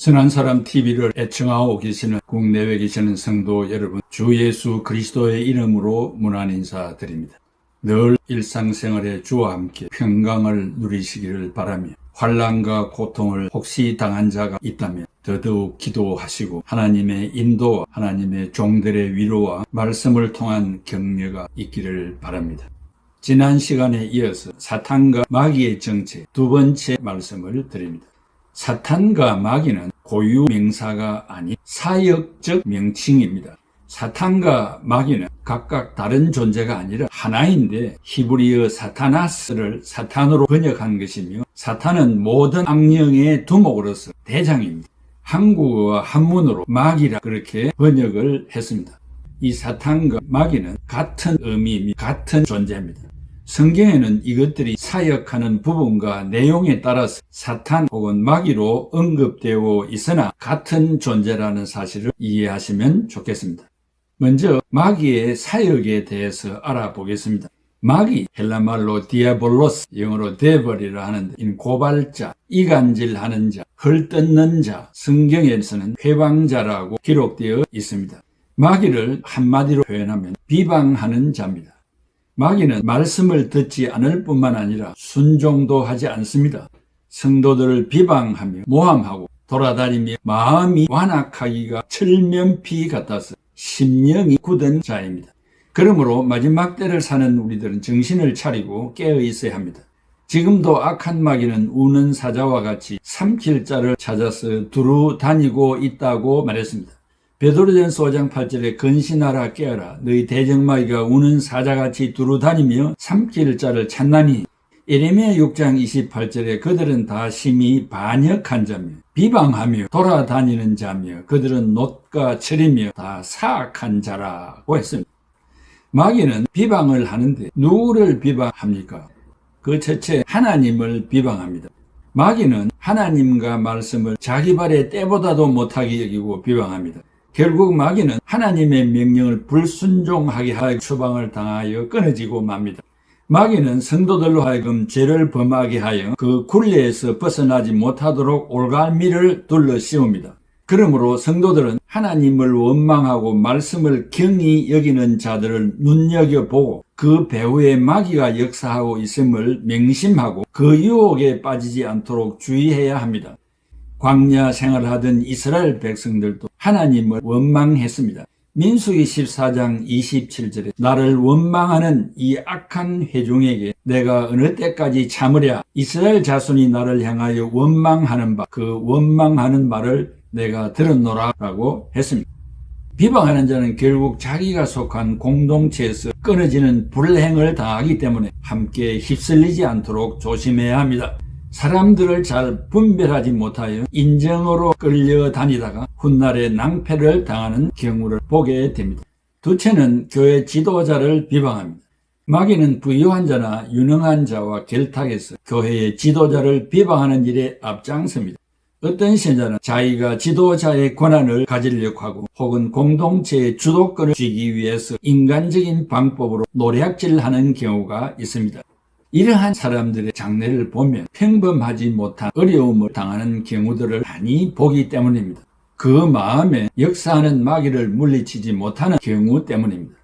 선한 사람 TV를 애청하고 계시는 국내외 계시는 성도 여러분, 주 예수 그리스도의 이름으로 문안 인사드립니다. 늘 일상생활에 주와 함께 평강을 누리시기를 바라며, 환난과 고통을 혹시 당한 자가 있다면 더더욱 기도하시고 하나님의 인도와 하나님의 종들의 위로와 말씀을 통한 격려가 있기를 바랍니다. 지난 시간에 이어서 사탄과 마귀의 정체 두 번째 말씀을 드립니다. 사탄과 마귀는 고유 명사가 아닌 사역적 명칭입니다. 사탄과 마귀는 각각 다른 존재가 아니라 하나인데, 히브리어 사타나스를 사탄으로 번역한 것이며, 사탄은 모든 악령의 두목으로서 대장입니다. 한국어와 한문으로 마귀라 그렇게 번역을 했습니다. 이 사탄과 마귀는 같은 의미, 같은 존재입니다. 성경에는 이것들이 사역하는 부분과 내용에 따라서 사탄 혹은 마귀로 언급되어 있으나 같은 존재라는 사실을 이해하시면 좋겠습니다. 먼저 마귀의 사역에 대해서 알아보겠습니다. 마귀, 헬라말로 디아볼로스, 영어로 데벌이라 하는데, 고발자, 이간질하는 자, 헐뜯는 자, 성경에서는 회방자라고 기록되어 있습니다. 마귀를 한마디로 표현하면 비방하는 자입니다. 마귀는 말씀을 듣지 않을 뿐만 아니라 순종도 하지 않습니다. 성도들을 비방하며 모함하고 돌아다니며 마음이 완악하기가 철면피 같아서 심령이 굳은 자입니다. 그러므로 마지막 때를 사는 우리들은 정신을 차리고 깨어 있어야 합니다. 지금도 악한 마귀는 우는 사자와 같이 삼킬 자를 찾아서 두루 다니고 있다고 말했습니다. 베드로전서 5장 8절에 근신하라 깨어라, 너희 대적마귀가 우는 사자같이 두루 다니며 삼킬 자를 찾나니. 예레미야 6장 28절에 그들은 다 심히 반역한 자며 비방하며 돌아다니는 자며 그들은 놋과 철이며 다 사악한 자라고 했습니다. 마귀는 비방을 하는데 누구를 비방합니까? 그 첫째, 하나님을 비방합니다. 마귀는 하나님과 말씀을 자기 발의 때보다도 못하게 여기고 비방합니다. 결국 마귀는 하나님의 명령을 불순종하게 하여 추방을 당하여 끊어지고 맙니다. 마귀는 성도들로 하여금 죄를 범하게 하여 그 굴레에서 벗어나지 못하도록 올갈미를 둘러 씌웁니다. 그러므로 성도들은 하나님을 원망하고 말씀을 경히 여기는 자들을 눈여겨보고 그 배후에 마귀가 역사하고 있음을 명심하고 그 유혹에 빠지지 않도록 주의해야 합니다. 광야 생활하던 이스라엘 백성들도 하나님을 원망했습니다. 민수기 14장 27절에 나를 원망하는 이 악한 회중에게 내가 어느 때까지 참으랴. 이스라엘 자손이 나를 향하여 원망하는 바, 그 원망하는 말을 내가 들었노라 라고 했습니다. 비방하는 자는 결국 자기가 속한 공동체에서 끊어지는 불행을 당하기 때문에 함께 휩쓸리지 않도록 조심해야 합니다. 사람들을 잘 분별하지 못하여 인정으로 끌려다니다가 훗날에 낭패를 당하는 경우를 보게 됩니다. 둘째는 교회 지도자를 비방합니다. 마귀는 부유한 자나 유능한 자와 결탁해서 교회의 지도자를 비방하는 일에 앞장섭니다. 어떤 신자는 자기가 지도자의 권한을 가지려고 하고 혹은 공동체의 주도권을 쥐기 위해서 인간적인 방법으로 노략질하는 경우가 있습니다. 이러한 사람들의 장래를 보면 평범하지 못한 어려움을 당하는 경우들을 많이 보기 때문입니다. 그 마음에 역사하는 마귀를 물리치지 못하는 경우 때문입니다.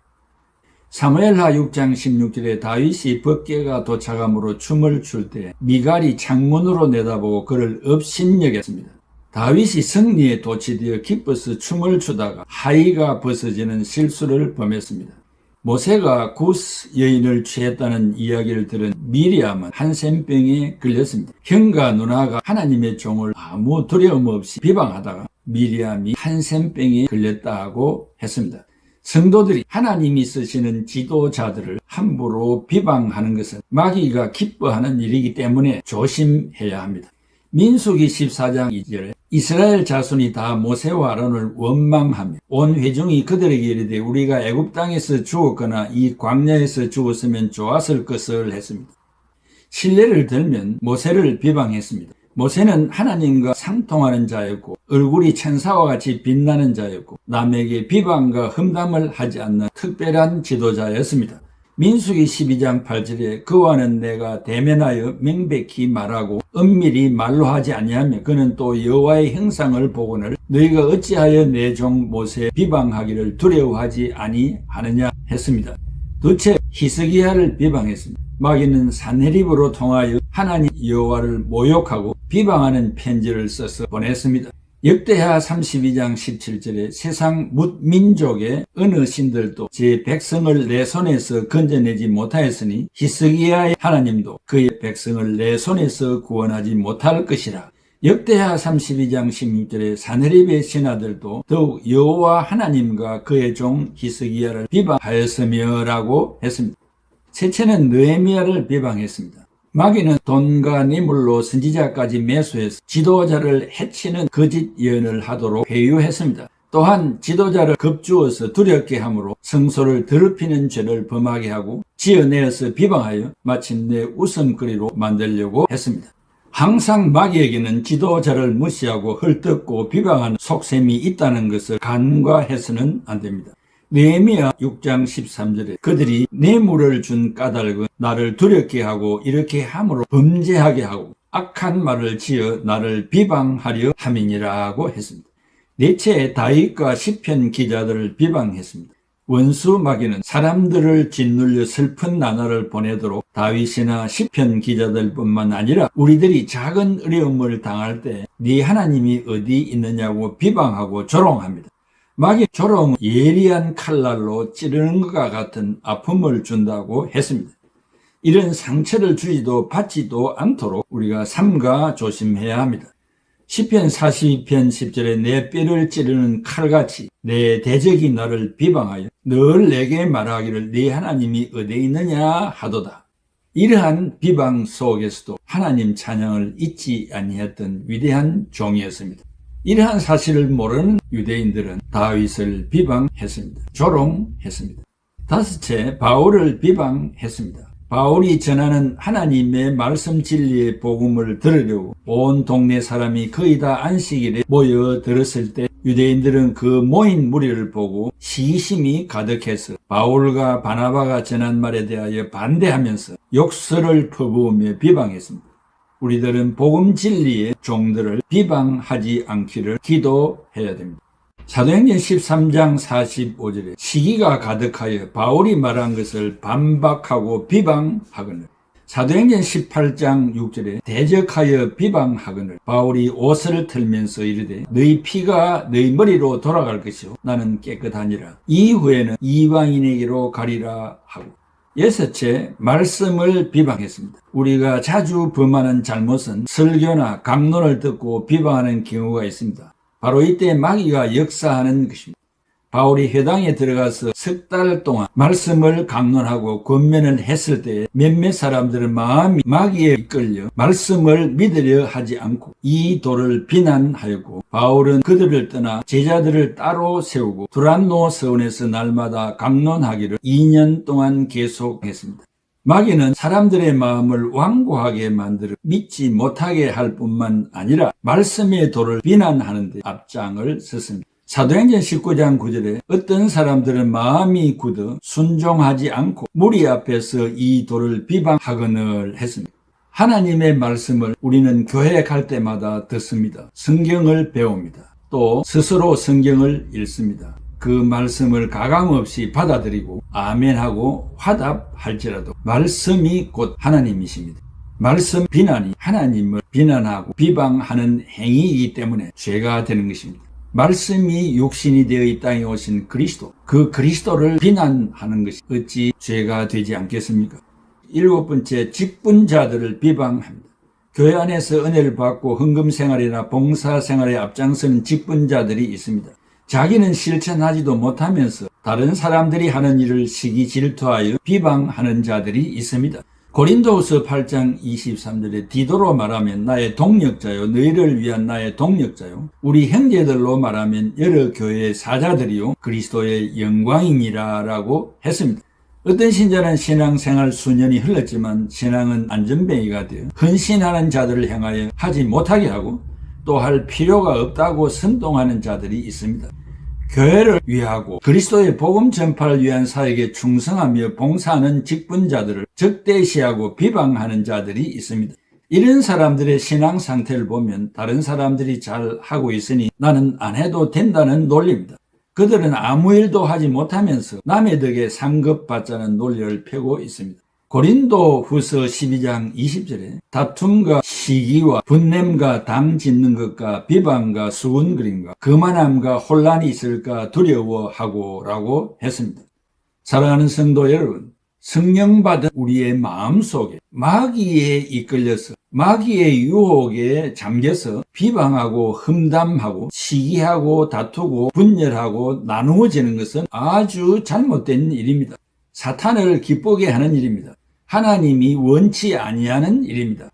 사무엘하 6장 16절에 다윗이 법궤가 도착함으로 춤을 출 때 미갈이 창문으로 내다보고 그를 업신여겼습니다. 다윗이 승리에 도취되어 기뻐서 춤을 추다가 하의가 벗어지는 실수를 범했습니다. 모세가 구스 여인을 취했다는 이야기를 들은 미리암은 한센병에 걸렸습니다. 형과 누나가 하나님의 종을 아무 두려움 없이 비방하다가 미리암이 한센병에 걸렸다고 했습니다. 성도들이 하나님이 쓰시는 지도자들을 함부로 비방하는 것은 마귀가 기뻐하는 일이기 때문에 조심해야 합니다. 민수기 14장 2절에 이스라엘 자손이 다 모세와 아론을 원망하며 온 회중이 그들에게 이르되 우리가 애굽 땅에서 죽었거나 이 광야에서 죽었으면 좋았을 것을 했습니다. 신뢰를 들면 모세를 비방했습니다. 모세는 하나님과 상통하는 자였고 얼굴이 천사와 같이 빛나는 자였고 남에게 비방과 험담을 하지 않는 특별한 지도자였습니다. 민수기 12장 8절에 그와는 내가 대면하여 명백히 말하고 은밀히 말로 하지 아니하며 그는 또 여호와의 형상을 보거늘 너희가 어찌하여 내 종 모세 비방하기를 두려워하지 아니하느냐 했습니다. 두째 히스기야를 비방했습니다. 마귀는 산헤립으로 통하여 하나님 여호와를 모욕하고 비방하는 편지를 써서 보냈습니다. 역대하 32장 17절에 세상 뭇민족의 어느 신들도 제 백성을 내 손에서 건져내지 못하였으니 히스기야의 하나님도 그의 백성을 내 손에서 구원하지 못할 것이라. 역대하 32장 16절에 산헤립의 신하들도 더욱 여호와 하나님과 그의 종 히스기야를 비방하였으며라고 했습니다. 셋째는 느헤미야를 비방했습니다. 마귀는 돈과 뇌물로 선지자까지 매수해서 지도자를 해치는 거짓 예언을 하도록 회유했습니다. 또한 지도자를 겁주어서 두렵게 함으로 성소를 더럽히는 죄를 범하게 하고 지어내어서 비방하여 마침내 웃음거리로 만들려고 했습니다. 항상 마귀에게는 지도자를 무시하고 헐뜯고 비방하는 속셈이 있다는 것을 간과해서는 안 됩니다. 느헤미야 6장 13절에 그들이 뇌물을 준 까닭은 나를 두렵게 하고 이렇게 함으로 범죄하게 하고 악한 말을 지어 나를 비방하려 함이니라고 했습니다. 넷째 다윗과 시편 기자들을 비방했습니다. 원수 마귀는 사람들을 짓눌려 슬픈 나날을 보내도록 다윗이나 시편 기자들뿐만 아니라 우리들이 작은 어려움을 당할 때 네 하나님이 어디 있느냐고 비방하고 조롱합니다. 마귀 조롱은 예리한 칼날로 찌르는 것과 같은 아픔을 준다고 했습니다. 이런 상처를 주지도 받지도 않도록 우리가 삼가 조심해야 합니다. 시편 42편 10절에 내 뼈를 찌르는 칼같이 내 대적이 나를 비방하여 늘 내게 말하기를 네 하나님이 어디 있느냐 하도다. 이러한 비방 속에서도 하나님 찬양을 잊지 아니했던 위대한 종이었습니다. 이러한 사실을 모르는 유대인들은 다윗을 비방했습니다. 조롱했습니다. 다섯째, 바울을 비방했습니다. 바울이 전하는 하나님의 말씀 진리의 복음을 들으려고 온 동네 사람이 거의 다 안식일에 모여들었을 때 유대인들은 그 모인 무리를 보고 시기심이 가득해서 바울과 바나바가 전한 말에 대하여 반대하면서 욕설을 퍼부으며 비방했습니다. 우리들은 복음 진리의 종들을 비방하지 않기를 기도해야 됩니다. 사도행전 13장 45절에 시기가 가득하여 바울이 말한 것을 반박하고 비방하거늘 사도행전 18장 6절에 대적하여 비방하거늘 바울이 옷을 틀면서 이르되 너희 피가 너희 머리로 돌아갈 것이요 나는 깨끗하니라 이후에는 이방인에게로 가리라 하고 여섯째, 말씀을 비방했습니다. 우리가 자주 범하는 잘못은 설교나 강론을 듣고 비방하는 경우가 있습니다. 바로 이때 마귀가 역사하는 것입니다. 바울이 회당에 들어가서 석 달 동안 말씀을 강론하고 권면을 했을 때 몇몇 사람들은 마음이 마귀에 이끌려 말씀을 믿으려 하지 않고 이 도를 비난하였고 바울은 그들을 떠나 제자들을 따로 세우고 두란노 서원에서 날마다 강론하기를 2년 동안 계속했습니다. 마귀는 사람들의 마음을 완고하게 만들어 믿지 못하게 할 뿐만 아니라 말씀의 도를 비난하는 데 앞장을 섰습니다. 사도행전 19장 9절에 어떤 사람들은 마음이 굳어 순종하지 않고 무리 앞에서 이 도를 비방하거늘 했습니다. 하나님의 말씀을 우리는 교회에 갈 때마다 듣습니다. 성경을 배웁니다. 또 스스로 성경을 읽습니다. 그 말씀을 가감없이 받아들이고 아멘하고 화답할지라도 말씀이 곧 하나님이십니다. 말씀 비난이 하나님을 비난하고 비방하는 행위이기 때문에 죄가 되는 것입니다. 말씀이 육신이 되어 이 땅에 오신 그리스도, 그 그리스도를 비난하는 것이 어찌 죄가 되지 않겠습니까? 일곱 번째, 직분자들을 비방합니다. 교회 안에서 은혜를 받고 헌금 생활이나 봉사 생활에 앞장서는 직분자들이 있습니다. 자기는 실천하지도 못하면서 다른 사람들이 하는 일을 시기 질투하여 비방하는 자들이 있습니다. 고린도후서 8장 23절에 디도로 말하면 나의 동력자요 너희를 위한 나의 동력자요 우리 형제들로 말하면 여러 교회의 사자들이요 그리스도의 영광이니라 라고 했습니다. 어떤 신자는 신앙생활 수년이 흘렀지만 신앙은 안전뱅이가 되어 헌신하는 자들을 향하여 하지 못하게 하고 또 할 필요가 없다고 선동하는 자들이 있습니다. 교회를 위하고 그리스도의 복음 전파를 위한 사역에 충성하며 봉사하는 직분자들을 적대시하고 비방하는 자들이 있습니다. 이런 사람들의 신앙 상태를 보면 다른 사람들이 잘 하고 있으니 나는 안 해도 된다는 논리입니다. 그들은 아무 일도 하지 못하면서 남의 덕에 상급받자는 논리를 펴고 있습니다. 고린도 후서 12장 20절에 다툼과 시기와 분냄과 당 짓는 것과 비방과 수군거림과 거만함과 혼란이 있을까 두려워하고 라고 했습니다. 사랑하는 성도 여러분, 성령 받은 우리의 마음속에 마귀에 이끌려서 마귀의 유혹에 잠겨서 비방하고 험담하고 시기하고 다투고 분열하고 나누어지는 것은 아주 잘못된 일입니다. 사탄을 기쁘게 하는 일입니다. 하나님이 원치 아니하는 일입니다.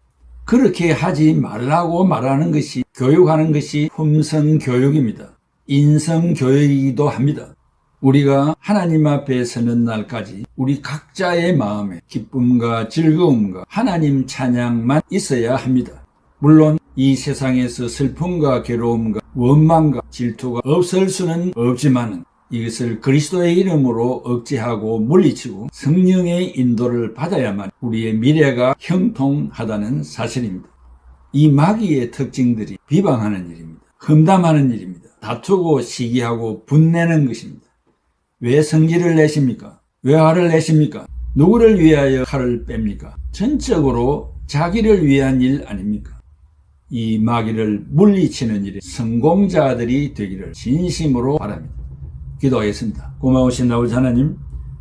그렇게 하지 말라고 말하는 것이 교육하는 것이 품성교육입니다. 인성교육이기도 합니다. 우리가 하나님 앞에 서는 날까지 우리 각자의 마음에 기쁨과 즐거움과 하나님 찬양만 있어야 합니다. 물론 이 세상에서 슬픔과 괴로움과 원망과 질투가 없을 수는 없지만 이것을 그리스도의 이름으로 억제하고 물리치고 성령의 인도를 받아야만 우리의 미래가 형통하다는 사실입니다. 이 마귀의 특징들이 비방하는 일입니다. 험담하는 일입니다. 다투고 시기하고 분내는 것입니다. 왜 성질을 내십니까? 왜 화를 내십니까? 누구를 위하여 칼을 뺍니까? 전적으로 자기를 위한 일 아닙니까? 이 마귀를 물리치는 일에 성공자들이 되기를 진심으로 바랍니다. 기도하겠습니다. 고마우신 아버지 하나님,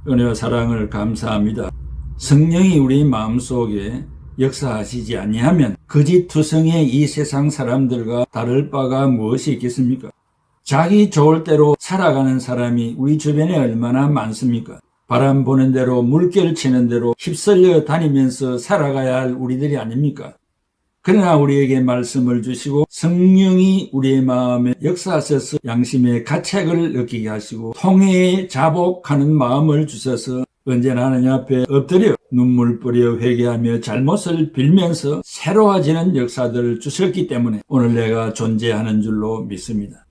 은혜와 사랑을 감사합니다. 성령이 우리 마음속에 역사하시지 아니하면 거짓투성의 이 세상 사람들과 다를 바가 무엇이 있겠습니까? 자기 좋을 대로 살아가는 사람이 우리 주변에 얼마나 많습니까? 바람 부는 대로 물결 치는 대로 휩쓸려 다니면서 살아가야 할 우리들이 아닙니까? 그러나 우리에게 말씀을 주시고 성령이 우리의 마음에 역사하셔서 양심의 가책을 느끼게 하시고 통회에 자복하는 마음을 주셔서 언제나 하나님 앞에 엎드려 눈물 뿌려 회개하며 잘못을 빌면서 새로워지는 역사들을 주셨기 때문에 오늘 내가 존재하는 줄로 믿습니다.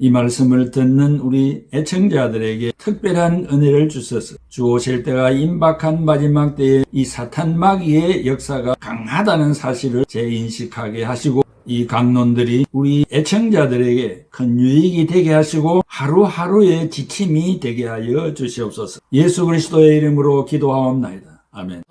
이 말씀을 듣는 우리 애청자들에게 특별한 은혜를 주셔서 주 오실 때가 임박한 마지막 때에 이 사탄 마귀의 역사가 강하다는 사실을 재인식하게 하시고 이 강론들이 우리 애청자들에게 큰 유익이 되게 하시고 하루하루의 지침이 되게 하여 주시옵소서. 예수 그리스도의 이름으로 기도하옵나이다. 아멘.